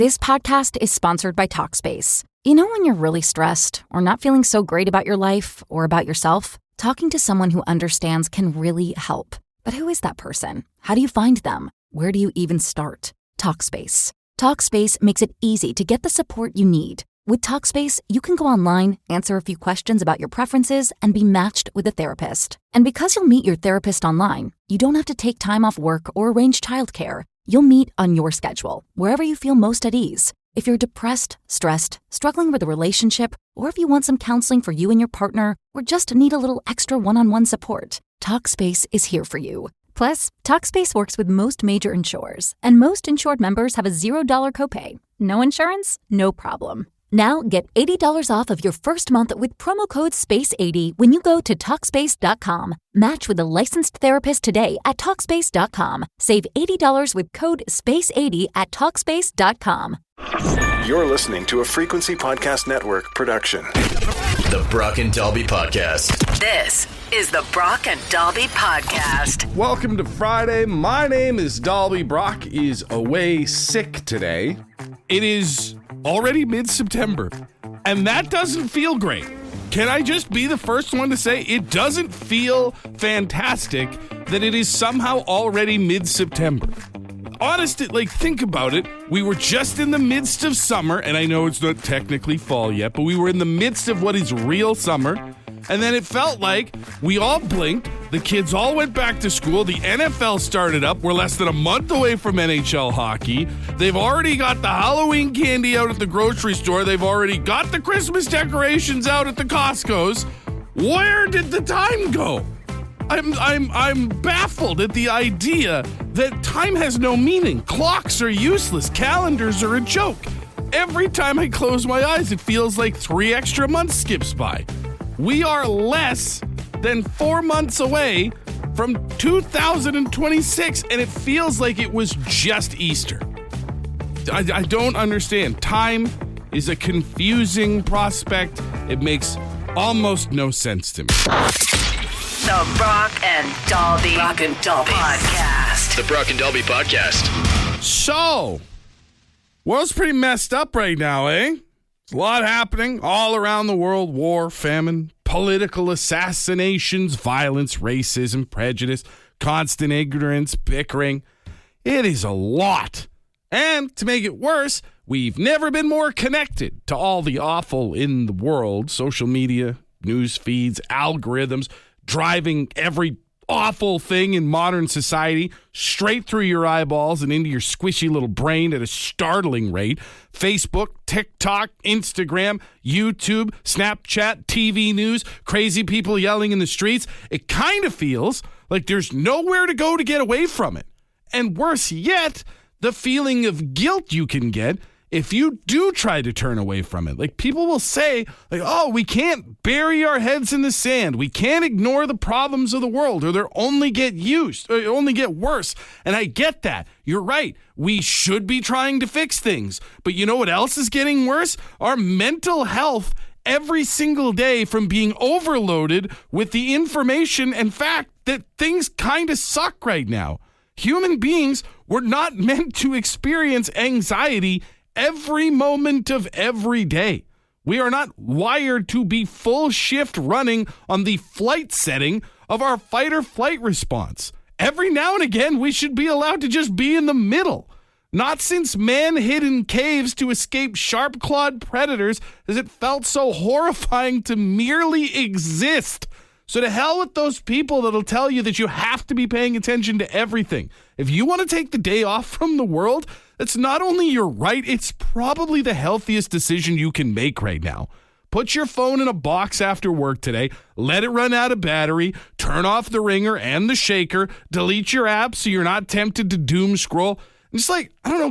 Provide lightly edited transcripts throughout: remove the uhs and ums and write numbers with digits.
This podcast is sponsored by Talkspace. You know when you're really stressed or not feeling so great about your life or about yourself? Talking to someone who understands can really help. But who is that person? How do you find them? Where do you even start? Talkspace. Talkspace makes it easy to get the support you need. With Talkspace, you can go online, answer a few questions about your preferences, and be matched with a therapist. And because you'll meet your therapist online, you don't have to take time off work or arrange childcare. You'll meet on your schedule, wherever you feel most at ease. If you're depressed, stressed, struggling with a relationship, or if you want some counseling for you and your partner, or just need a little extra one-on-one support, Talkspace is here for you. Plus, Talkspace works with most major insurers, and most insured members have a $0 copay. No insurance? No problem. Now get $80 off of your first month with promo code SPACE80 when you go to Talkspace.com. Match with a licensed therapist today at Talkspace.com. Save $80 with code SPACE80 at Talkspace.com. You're listening to a Frequency Podcast Network production. The Brock and Dalby Podcast. This is the Brock and Dalby Podcast. Welcome to Friday. My name is Dalby. Brock is away sick today. It is already mid-September, and that doesn't feel great. Can I just be the first one to say it doesn't feel fantastic that it is somehow already mid-September? Honestly, think about it. We were just in the midst of summer, and I know it's not technically fall yet, but we were in the midst of what is real summer, and then it felt like we all blinked, the kids all went back to school, the NFL started up, we're less than a month away from NHL hockey, they've already got the Halloween candy out at the grocery store, they've already got the Christmas decorations out at the Costco's. Where did the time go? I'm baffled at the idea that time has no meaning. Clocks are useless. Calendars are a joke. Every time I close my eyes, it feels like 3 extra months skips by. We are less than 4 months away from 2026, and it feels like it was just Easter. I don't understand. Time is a confusing prospect. It makes almost no sense to me. The Brock and Dalby Podcast. The Brock and Dalby Podcast. So, world's pretty messed up right now, eh? There's a lot happening all around the world. War, famine, political assassinations, violence, racism, prejudice, constant ignorance, bickering. It is a lot. And to make it worse, we've never been more connected to all the awful in the world. Social media, news feeds, algorithms, driving every awful thing in modern society straight through your eyeballs and into your squishy little brain at a startling rate. Facebook, TikTok, Instagram, YouTube, Snapchat, TV news, crazy people yelling in the streets. It kind of feels like there's nowhere to go to get away from it. And worse yet, the feeling of guilt you can get if you do try to turn away from it. Like, people will say, oh, we can't bury our heads in the sand. We can't ignore the problems of the world, or they'll only get worse. And I get that. You're right. We should be trying to fix things. But you know what else is getting worse? Our mental health every single day from being overloaded with the information and fact that things kind of suck right now. Human beings were not meant to experience anxiety every moment of every day. We are not wired to be full shift running on the flight setting of our fight or flight response. Every now and again, we should be allowed to just be in the middle. Not since man hid in caves to escape sharp-clawed predators has it felt so horrifying to merely exist. So to hell with those people that'll tell you that you have to be paying attention to everything. If you want to take the day off from the world, it's not only your right, it's probably the healthiest decision you can make right now. Put your phone in a box after work today, let it run out of battery, turn off the ringer and the shaker, delete your app so you're not tempted to doom scroll. Just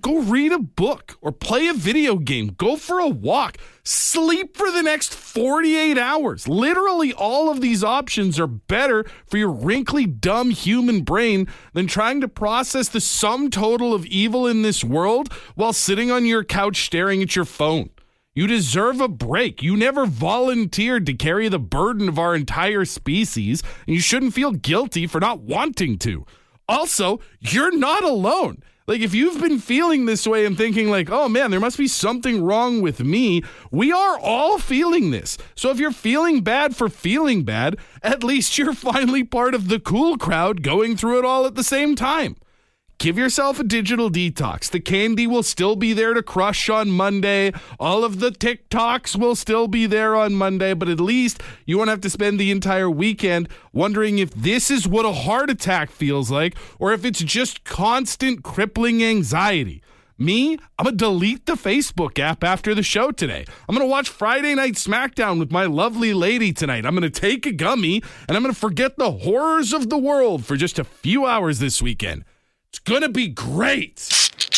go read a book or play a video game, go for a walk, sleep for the next 48 hours. Literally all of these options are better for your wrinkly, dumb human brain than trying to process the sum total of evil in this world while sitting on your couch staring at your phone. You deserve a break. You never volunteered to carry the burden of our entire species, and you shouldn't feel guilty for not wanting to. Also, you're not alone. Like, if you've been feeling this way and thinking like, oh man, there must be something wrong with me, we are all feeling this. So if you're feeling bad for feeling bad, at least you're finally part of the cool crowd going through it all at the same time. Give yourself a digital detox. The candy will still be there to crush on Monday. All of the TikToks will still be there on Monday, but at least you won't have to spend the entire weekend wondering if this is what a heart attack feels like or if it's just constant crippling anxiety. Me, I'm going to delete the Facebook app after the show today. I'm going to watch Friday Night SmackDown with my lovely lady tonight. I'm going to take a gummy and I'm going to forget the horrors of the world for just a few hours this weekend. It's gonna be great.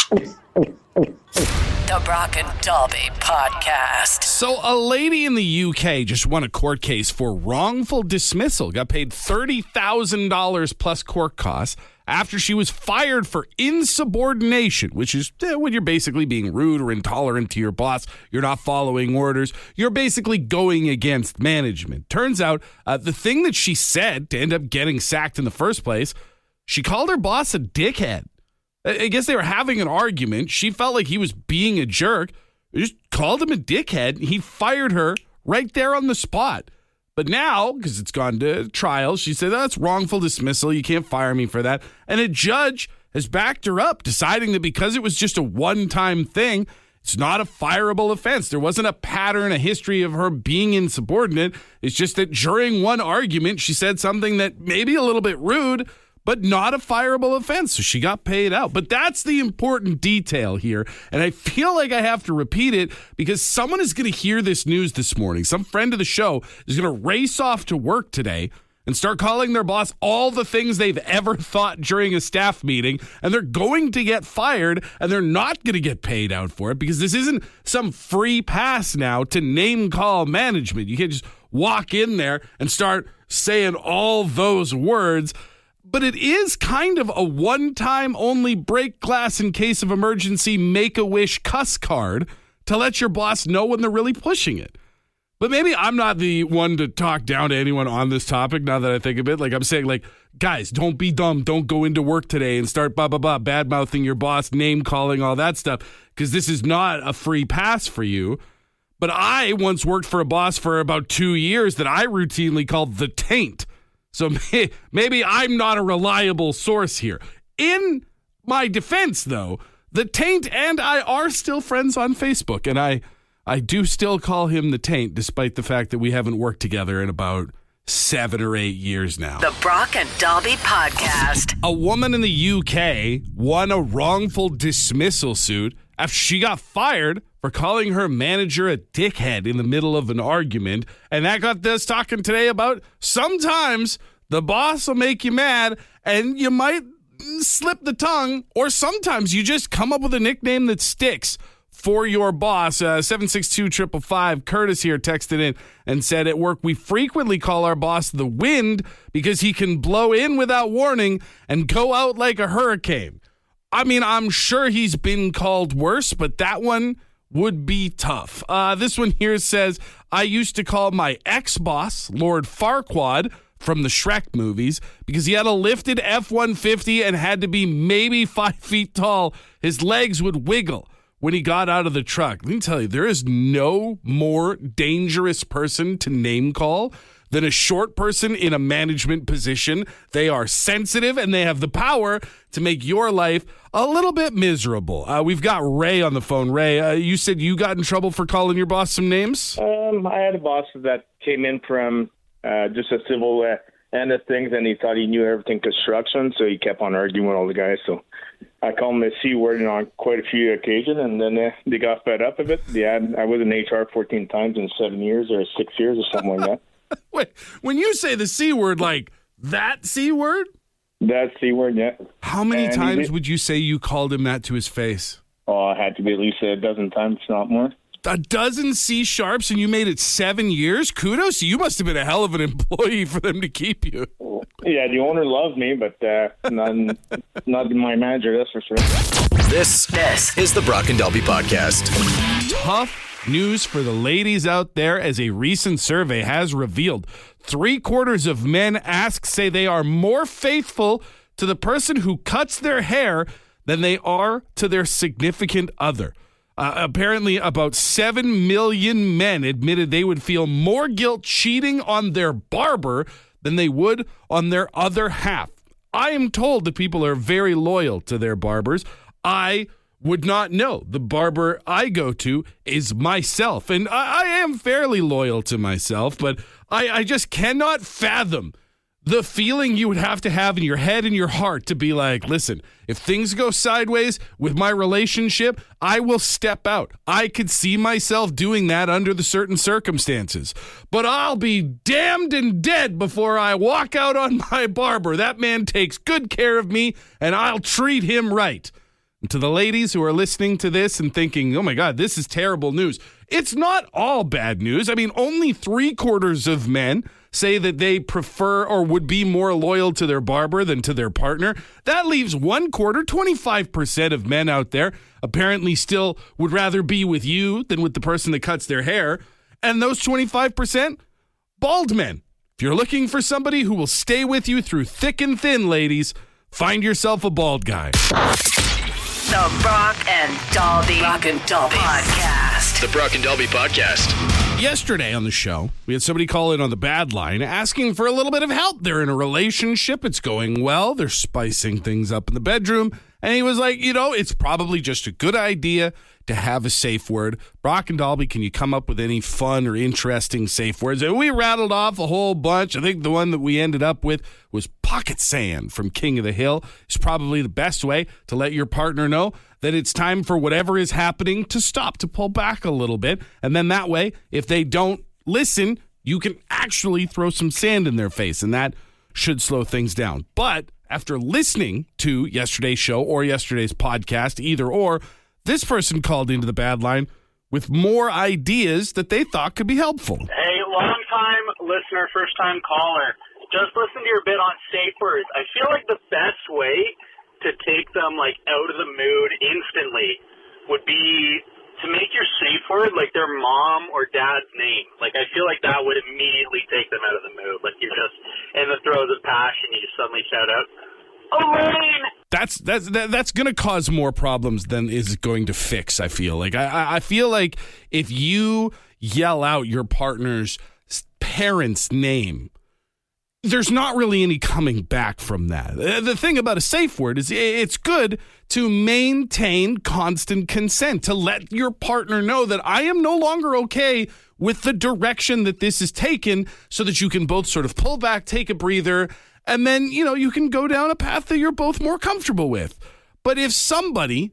The Brock and Dalby Podcast. So a lady in the UK just won a court case for wrongful dismissal. Got paid $30,000 plus court costs after she was fired for insubordination, which is when you're basically being rude or intolerant to your boss. You're not following orders. You're basically going against management. Turns out the thing that she said to end up getting sacked in the first place, she called her boss a dickhead. I guess they were having an argument. She felt like he was being a jerk. Just called him a dickhead. He fired her right there on the spot. But now, because it's gone to trial, she said, that's wrongful dismissal. You can't fire me for that. And a judge has backed her up, deciding that because it was just a one-time thing, it's not a fireable offense. There wasn't a pattern, a history of her being insubordinate. It's just that during one argument, she said something that may be a little bit rude, but not a fireable offense. So she got paid out. But that's the important detail here. And I feel like I have to repeat it because someone is going to hear this news this morning. Some friend of the show is going to race off to work today and start calling their boss all the things they've ever thought during a staff meeting. And they're going to get fired and they're not going to get paid out for it because this isn't some free pass now to name call management. You can't just walk in there and start saying all those words. But it is kind of a one-time only break glass in case of emergency make-a-wish cuss card to let your boss know when they're really pushing it. But maybe I'm not the one to talk down to anyone on this topic now that I think of it. Like I'm saying, like, guys, don't be dumb. Don't go into work today and start bad-mouthing your boss, name-calling, all that stuff, because this is not a free pass for you. But I once worked for a boss for about 2 years that I routinely called the taint. So maybe I'm not a reliable source here. In my defense, though, the taint and I are still friends on Facebook, and I do still call him the taint, despite the fact that we haven't worked together in about 7 or 8 years now. The Brock and Dalby Podcast. A woman in the UK won a wrongful dismissal suit after she got fired for calling her manager a dickhead in the middle of an argument. And that got us talking today about sometimes the boss will make you mad and you might slip the tongue, or sometimes you just come up with a nickname that sticks for your boss. 762-555. Curtis here texted in and said, at work, we frequently call our boss the wind because he can blow in without warning and go out like a hurricane. I mean, I'm sure he's been called worse, but that one would be tough. This one here says, I used to call my ex-boss, Lord Farquaad, from the Shrek movies, because he had a lifted F-150 and had to be maybe 5 feet tall. His legs would wiggle when he got out of the truck. Let me tell you, there is no more dangerous person to name call than a short person in a management position. They are sensitive and they have the power to make your life a little bit miserable. We've got Ray on the phone. Ray, you said you got in trouble for calling your boss some names? I had a boss that came in from just a civil end of things, and he thought he knew everything construction, so he kept on arguing with all the guys. So I called him the C word on quite a few occasions, and then they got fed up of it. Yeah, I was in HR 14 times in 7 years or 6 years or something like that. Wait, when you say the C word, like that C word? That C word, yeah. How many times would you say you called him that to his face? Oh, it had to be at least a dozen times, if not more. A dozen C-sharps, and you made it 7 years? Kudos. You must have been a hell of an employee for them to keep you. Yeah, the owner loved me, but not my manager, that's for sure. This is the Brock and Dalby Podcast. Tough news for the ladies out there, as a recent survey has revealed. 3/4 of men say they are more faithful to the person who cuts their hair than they are to their significant other. Apparently, about 7 million men admitted they would feel more guilt cheating on their barber than they would on their other half. I am told that people are very loyal to their barbers. I would not know. The barber I go to is myself, and I am fairly loyal to myself, but I just cannot fathom the feeling you would have to have in your head and your heart to be like, listen, if things go sideways with my relationship, I will step out. I could see myself doing that under the certain circumstances. But I'll be damned and dead before I walk out on my barber. That man takes good care of me, and I'll treat him right. And to the ladies who are listening to this and thinking, oh my God, this is terrible news. It's not all bad news. I mean, only 3/4 of men say that they prefer or would be more loyal to their barber than to their partner. That leaves 1/4, 25% of men out there apparently still would rather be with you than with the person that cuts their hair. And those 25%, bald men. If you're looking for somebody who will stay with you through thick and thin, ladies, find yourself a bald guy. The Brock and Dalby Podcast. The Brock and Dalby Podcast. Yesterday on the show, we had somebody call in on the bad line asking for a little bit of help. They're in a relationship. It's going well. They're spicing things up in the bedroom. And he was like, it's probably just a good idea to have a safe word. Brock and Dalby, can you come up with any fun or interesting safe words? And we rattled off a whole bunch. I think the one that we ended up with was pocket sand from King of the Hill. It's probably the best way to let your partner know that it's time for whatever is happening to stop, to pull back a little bit. And then that way, if they don't listen, you can actually throw some sand in their face, and that should slow things down. But after listening to yesterday's show or yesterday's podcast, either or, this person called into the bad line with more ideas that they thought could be helpful. Hey, long-time listener, first-time caller. Just listen to your bit on safe words. I feel like the best way to take them, out of the mood instantly would be to make your safe word, their mom or dad's name. I feel like that would immediately take them out of the mood. You're just in the throes of passion, you just suddenly shout out, Elaine! That's going to cause more problems than is going to fix, I feel like. I feel like if you yell out your partner's parent's name, there's not really any coming back from that. The thing about a safe word is it's good to maintain constant consent, to let your partner know that I am no longer okay with the direction that this is taken, so that you can both sort of pull back, take a breather, and then, you can go down a path that you're both more comfortable with. But if somebody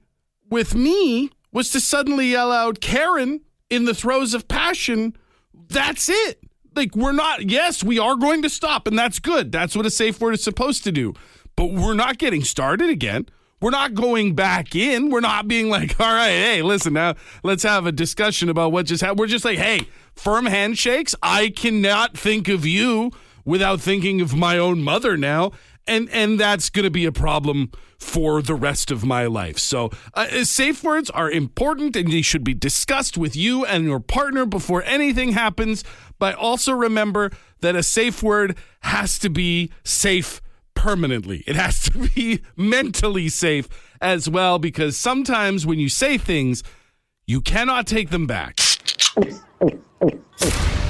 with me was to suddenly yell out Karen in the throes of passion, that's it. Yes, we are going to stop, and that's good. That's what a safe word is supposed to do. But we're not getting started again. We're not going back in. We're not being like, all right, hey, listen, now let's have a discussion about what just happened. We're just like, hey, firm handshakes. I cannot think of you without thinking of my own mother now. And that's going to be a problem for the rest of my life. So safe words are important, and they should be discussed with you and your partner before anything happens. But also remember that a safe word has to be safe permanently. It has to be mentally safe as well, because sometimes when you say things, you cannot take them back.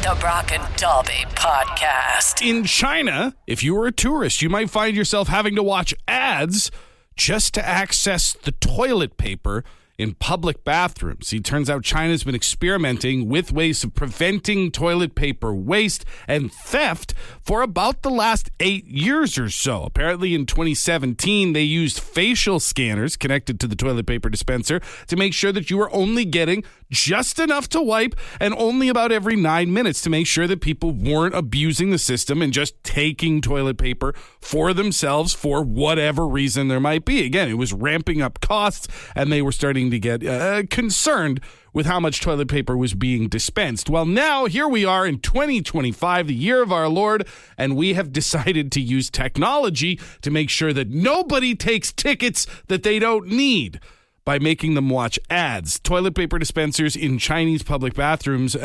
The Brock and Dalby Podcast. In China, if you were a tourist, you might find yourself having to watch ads just to access the toilet paper in public bathrooms. See, it turns out China's been experimenting with ways of preventing toilet paper waste and theft for about the last 8 years or so. Apparently in 2017, they used facial scanners connected to the toilet paper dispenser to make sure that you were only getting just enough to wipe, and only about every 9 minutes, to make sure that people weren't abusing the system and just taking toilet paper for themselves for whatever reason there might be. Again, it was ramping up costs, and they were starting to get concerned with how much toilet paper was being dispensed. Well, now here we are in 2025, the year of our Lord, and we have decided to use technology to make sure that nobody takes tickets that they don't need by making them watch ads. Toilet paper dispensers in Chinese public bathrooms,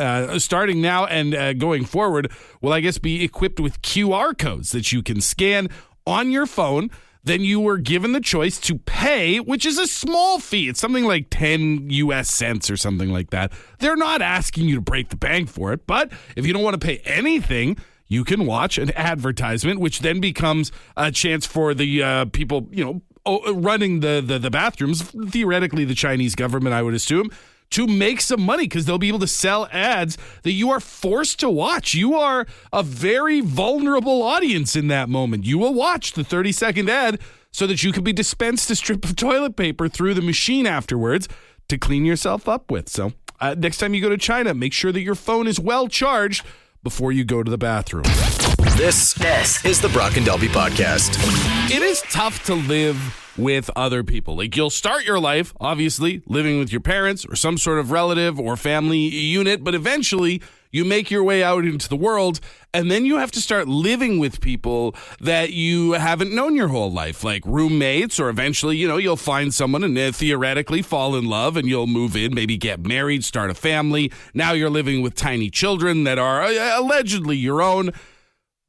starting now and going forward, will, I guess, be equipped with QR codes that you can scan on your phone. then you were given the choice to pay, which is a small fee. It's something like 10 US cents or something like that. They're not asking you to break the bank for it, but if you don't want to pay anything, you can watch an advertisement, which then becomes a chance for the people, running the bathrooms, theoretically the Chinese government, I would assume, to make some money because they'll be able to sell ads that you are forced to watch. You are a very vulnerable audience in that moment. You will watch the 30-second ad so that you can be dispensed a strip of toilet paper through the machine afterwards to clean yourself up with. So next time you go to China, make sure that your phone is well charged before you go to the bathroom. This is the Brock and Dalby Podcast. It is tough to live with other people. Like, you'll start your life, obviously, living with your parents or some sort of relative or family unit, but eventually you make your way out into the world, and then you have to start living with people that you haven't known your whole life, like roommates, or eventually, you'll find someone and theoretically fall in love, and you'll move in, maybe get married, start a family. Now you're living with tiny children that are allegedly your own.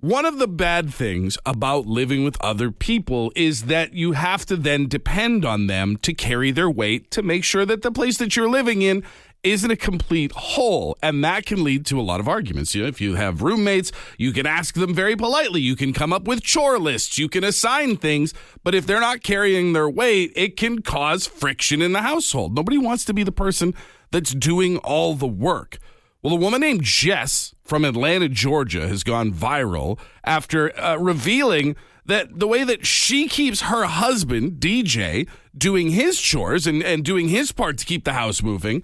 One of the bad things about living with other people is that you have to then depend on them to carry their weight to make sure that the place that you're living in isn't a complete whole. And that can lead to a lot of arguments. If you have roommates, you can ask them very politely. You can come up with chore lists. You can assign things. But if they're not carrying their weight, it can cause friction in the household. Nobody wants to be the person that's doing all the work. Well, a woman named Jess from Atlanta, Georgia, has gone viral after revealing that the way that she keeps her husband, DJ, doing his chores and doing his part to keep the house moving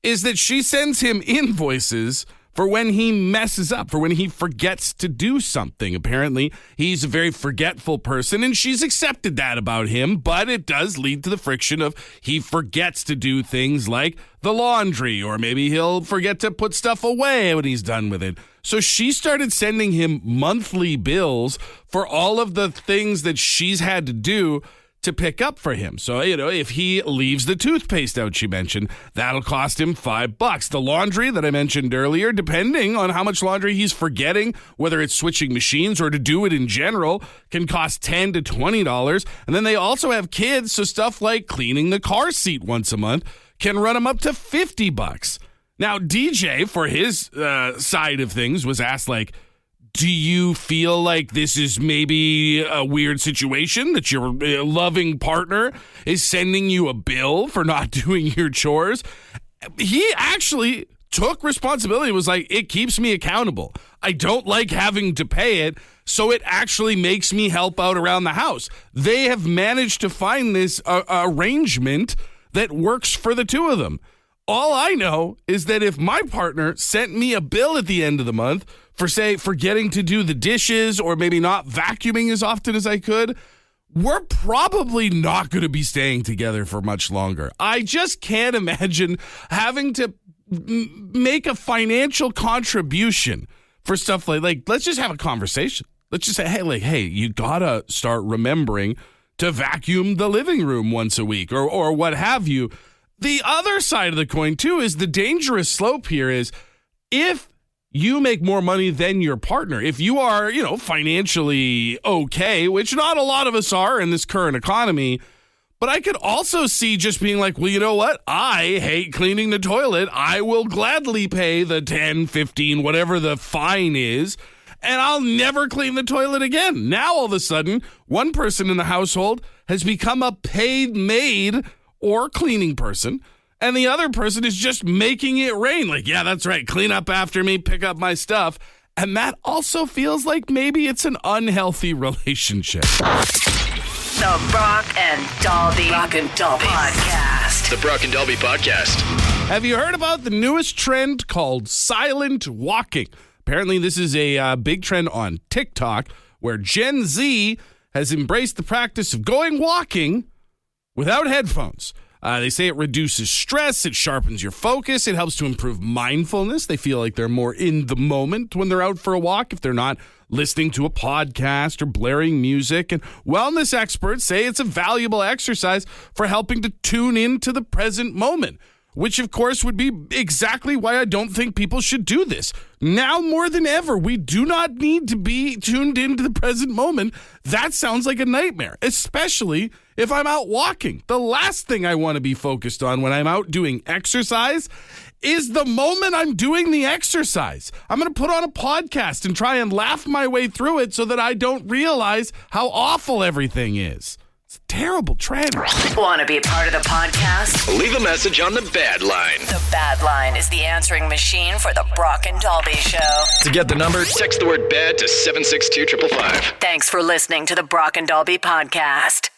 is that she sends him invoices for when he messes up, for when he forgets to do something. Apparently, he's a very forgetful person, and she's accepted that about him, but it does lead to the friction of he forgets to do things like the laundry, or maybe he'll forget to put stuff away when he's done with it. So she started sending him monthly bills for all of the things that she's had to do to pick up for him. So, if he leaves the toothpaste out, she mentioned, that'll cost him $5. The laundry that I mentioned earlier, depending on how much laundry he's forgetting, whether it's switching machines or to do it in general, can cost $10 to $20. And then they also have kids, so stuff like cleaning the car seat once a month can run him up to $50. Now, DJ, for his side of things, was asked, do you feel like this is maybe a weird situation that your loving partner is sending you a bill for not doing your chores? He actually took responsibility, was like, it keeps me accountable. I don't like having to pay it, so it actually makes me help out around the house. They have managed to find this arrangement that works for the two of them. All I know is that if my partner sent me a bill at the end of the month for, say, forgetting to do the dishes or maybe not vacuuming as often as I could, we're probably not going to be staying together for much longer. I just can't imagine having to make a financial contribution for stuff like let's just have a conversation. Let's just say, hey, you got to start remembering to vacuum the living room once a week or what have you. The other side of the coin, too, is the dangerous slope here is if you make more money than your partner, if you are, financially okay, which not a lot of us are in this current economy, but I could also see just being like, well, you know what? I hate cleaning the toilet. I will gladly pay the 10, 15, whatever the fine is, and I'll never clean the toilet again. Now, all of a sudden, one person in the household has become a paid maid or cleaning person, and the other person is just making it rain. Like, yeah, that's right. Clean up after me, pick up my stuff. And that also feels like maybe it's an unhealthy relationship. The Brock and Dalby Podcast. The Brock and Dalby Podcast. Have you heard about the newest trend called silent walking? Apparently, this is a big trend on TikTok where Gen Z has embraced the practice of going walking without headphones. They say it reduces stress, it sharpens your focus, it helps to improve mindfulness. They feel like they're more in the moment when they're out for a walk if they're not listening to a podcast or blaring music. And wellness experts say it's a valuable exercise for helping to tune into the present moment. which of course would be exactly why I don't think people should do this. Now more than ever, we do not need to be tuned into the present moment. That sounds like a nightmare, especially if I'm out walking. The last thing I want to be focused on when I'm out doing exercise is the moment I'm doing the exercise. I'm going to put on a podcast and try and laugh my way through it so that I don't realize how awful everything is. It's a terrible trend. Want to be a part of the podcast? Leave a message on the Bad Line. The Bad Line is the answering machine for the Brock and Dalby Show. To get the number, text the word BAD to 762-555. Thanks for listening to the Brock and Dalby podcast.